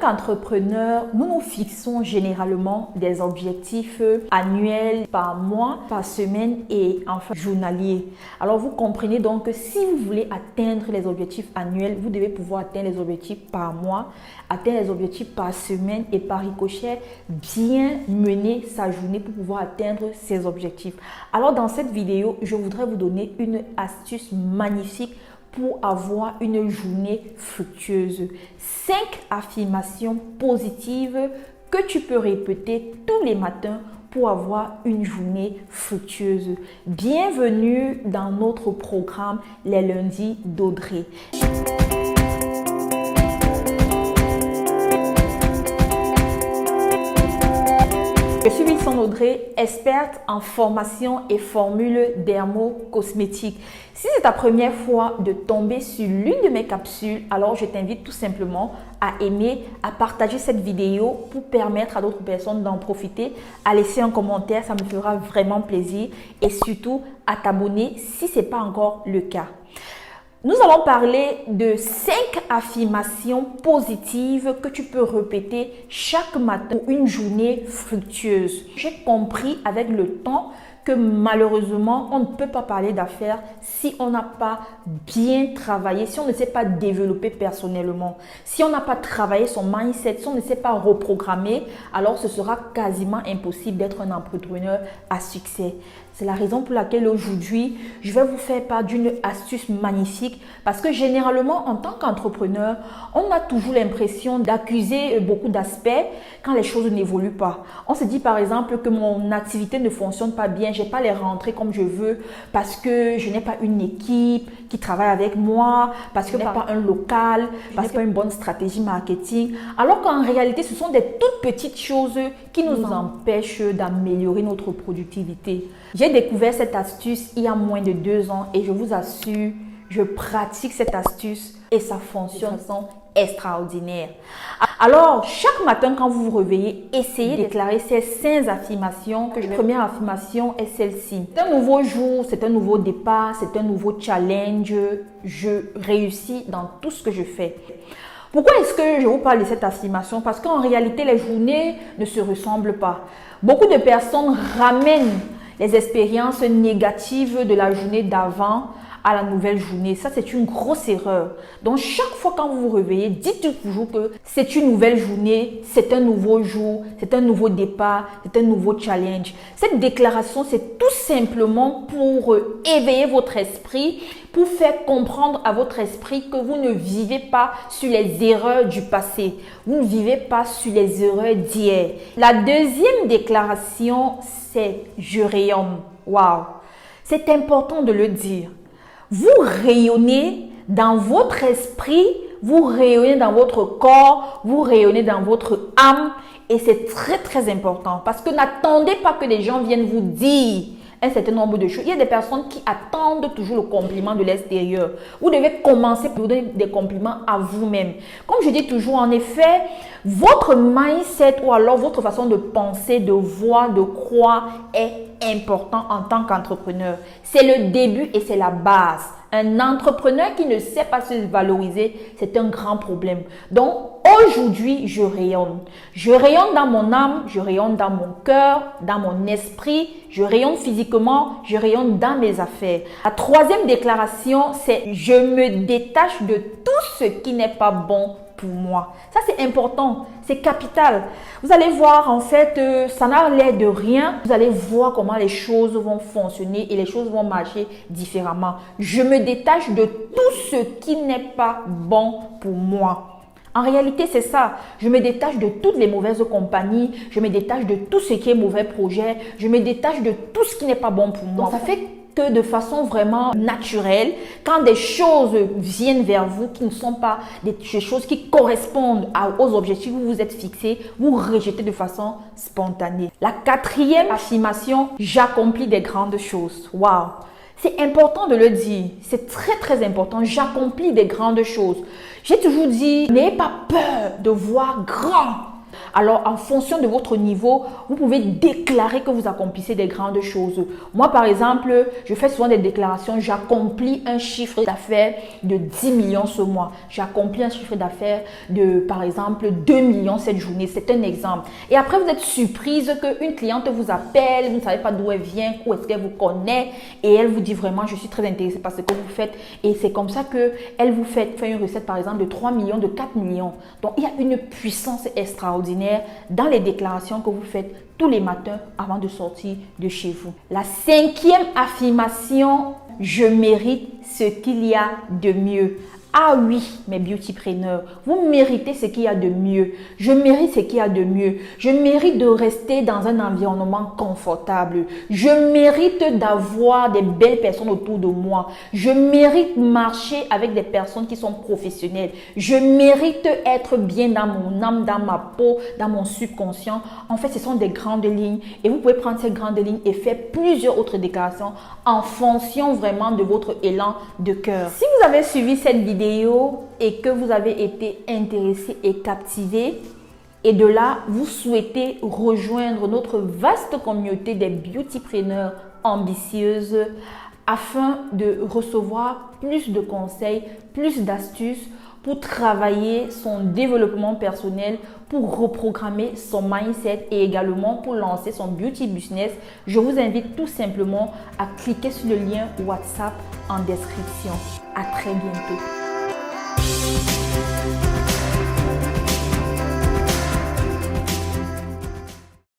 qu'entrepreneur, nous nous fixons généralement des objectifs annuels par mois, par semaine et enfin journalier. Alors vous comprenez donc que si vous voulez atteindre les objectifs annuels, vous devez pouvoir atteindre les objectifs par mois, atteindre les objectifs par semaine et par ricochet, bien mener sa journée pour pouvoir atteindre ces objectifs. Alors dans cette vidéo, je voudrais vous donner une astuce magnifique pour avoir une journée fructueuse. 5 affirmations positives que tu peux répéter tous les matins pour avoir une journée fructueuse. Bienvenue dans notre programme Les Lundis d'Audrey. Je suis Wilson Audrey, experte en formation et formules dermo-cosmétiques. Si c'est ta première fois de tomber sur l'une de mes capsules, alors je t'invite tout simplement à aimer, à partager cette vidéo pour permettre à d'autres personnes d'en profiter, à laisser un commentaire, ça me fera vraiment plaisir et surtout à t'abonner si ce n'est pas encore le cas. Nous allons parler de 5 affirmations positives que tu peux répéter chaque matin pour une journée fructueuse. J'ai compris avec le temps que malheureusement, on ne peut pas parler d'affaires si on n'a pas bien travaillé, si on ne sait pas développer personnellement, si on n'a pas travaillé son mindset, si on ne sait pas reprogrammer, alors ce sera quasiment impossible d'être un entrepreneur à succès. C'est la raison pour laquelle aujourd'hui, je vais vous faire part d'une astuce magnifique parce que généralement, en tant qu'entrepreneur, on a toujours l'impression d'accuser beaucoup d'aspects quand les choses n'évoluent pas. On se dit par exemple que mon activité ne fonctionne pas bien, je n'ai pas les rentrées comme je veux parce que je n'ai pas une équipe qui travaille avec moi, parce que je n'ai pas un local, parce que je n'ai pas une bonne stratégie marketing. Alors qu'en réalité, ce sont des toutes petites choses qui nous empêchent d'améliorer notre productivité. J'ai découvert cette astuce il y a moins de 2 ans et je vous assure, je pratique cette astuce et ça fonctionne de façon extraordinaire. Alors, chaque matin quand vous vous réveillez, essayez de déclarer ces 5 affirmations. La première affirmation est celle-ci. C'est un nouveau jour, c'est un nouveau départ, c'est un nouveau challenge. Je réussis dans tout ce que je fais. Pourquoi est-ce que je vous parle de cette affirmation? Parce qu'en réalité, les journées ne se ressemblent pas. Beaucoup de personnes ramènent les expériences négatives de la journée d'avant à la nouvelle journée. Ça, c'est une grosse erreur. Donc, chaque fois quand vous vous réveillez, dites toujours que c'est une nouvelle journée, c'est un nouveau jour, c'est un nouveau départ, c'est un nouveau challenge. Cette déclaration, c'est tout simplement pour éveiller votre esprit, pour faire comprendre à votre esprit que vous ne vivez pas sur les erreurs du passé. Vous ne vivez pas sur les erreurs d'hier. La deuxième déclaration, c'est « je rayonne ». Waouh! C'est important de le dire. Vous rayonnez dans votre esprit, vous rayonnez dans votre corps, vous rayonnez dans votre âme et c'est très important parce que n'attendez pas que les gens viennent vous dire un certain nombre de choses. Il y a des personnes qui attendent toujours le compliment de l'extérieur. Vous devez commencer par vous donner des compliments à vous-même. Comme je dis toujours, en effet, votre mindset ou alors votre façon de penser, de voir, de croire est important en tant qu'entrepreneur. C'est le début et c'est la base. Un entrepreneur qui ne sait pas se valoriser, c'est un grand problème. Donc, aujourd'hui, je rayonne. Je rayonne dans mon âme, je rayonne dans mon cœur, dans mon esprit, je rayonne physiquement, je rayonne dans mes affaires. La troisième déclaration, c'est « je me détache de tout ce qui n'est pas bon pour moi ». Ça, c'est important, c'est capital. Vous allez voir, en fait, ça n'a l'air de rien. Vous allez voir comment les choses vont fonctionner et les choses vont marcher différemment. Je me détache de tout ce qui n'est pas bon pour moi. En réalité, c'est ça. Je me détache de toutes les mauvaises compagnies. Je me détache de tout ce qui est mauvais projet. Je me détache de tout ce qui n'est pas bon pour moi. Donc, ça fait que de façon vraiment naturelle, quand des choses viennent vers vous qui ne sont pas des choses qui correspondent aux objectifs que vous vous êtes fixés, vous rejetez de façon spontanée. La quatrième affirmation, j'accomplis des grandes choses. Waouh! C'est important de le dire, c'est très important, j'accomplis des grandes choses. J'ai toujours dit, n'ayez pas peur de voir grand. Alors, en fonction de votre niveau, vous pouvez déclarer que vous accomplissez des grandes choses. Moi, par exemple, je fais souvent des déclarations. J'accomplis un chiffre d'affaires de 10 millions ce mois. J'accomplis un chiffre d'affaires de, par exemple, 2 millions cette journée. C'est un exemple. Et après, vous êtes surprise qu'une cliente vous appelle, vous ne savez pas d'où elle vient, où est-ce qu'elle vous connaît, et elle vous dit vraiment, je suis très intéressée par ce que vous faites. Et c'est comme ça qu'elle vous fait une recette, par exemple, de 3 millions, de 4 millions. Donc, il y a une puissance extraordinaire dans les déclarations que vous faites tous les matins avant de sortir de chez vous. La 5e affirmation, je mérite ce qu'il y a de mieux. Ah oui, mes beautypreneurs, vous méritez ce qu'il y a de mieux. Je mérite ce qu'il y a de mieux. Je mérite de rester dans un environnement confortable. Je mérite d'avoir des belles personnes autour de moi. Je mérite marcher avec des personnes qui sont professionnelles. Je mérite être bien dans mon âme, dans ma peau, dans mon subconscient. En fait, ce sont des grandes lignes et vous pouvez prendre ces grandes lignes et faire plusieurs autres déclarations en fonction vraiment de votre élan de cœur. Si vous avez suivi cette vidéo et que vous avez été intéressé et captivé, et de là, vous souhaitez rejoindre notre vaste communauté des beautypreneurs ambitieuses afin de recevoir plus de conseils, plus d'astuces pour travailler son développement personnel, pour reprogrammer son mindset et également pour lancer son beauty business, je vous invite tout simplement à cliquer sur le lien WhatsApp en description. À très bientôt.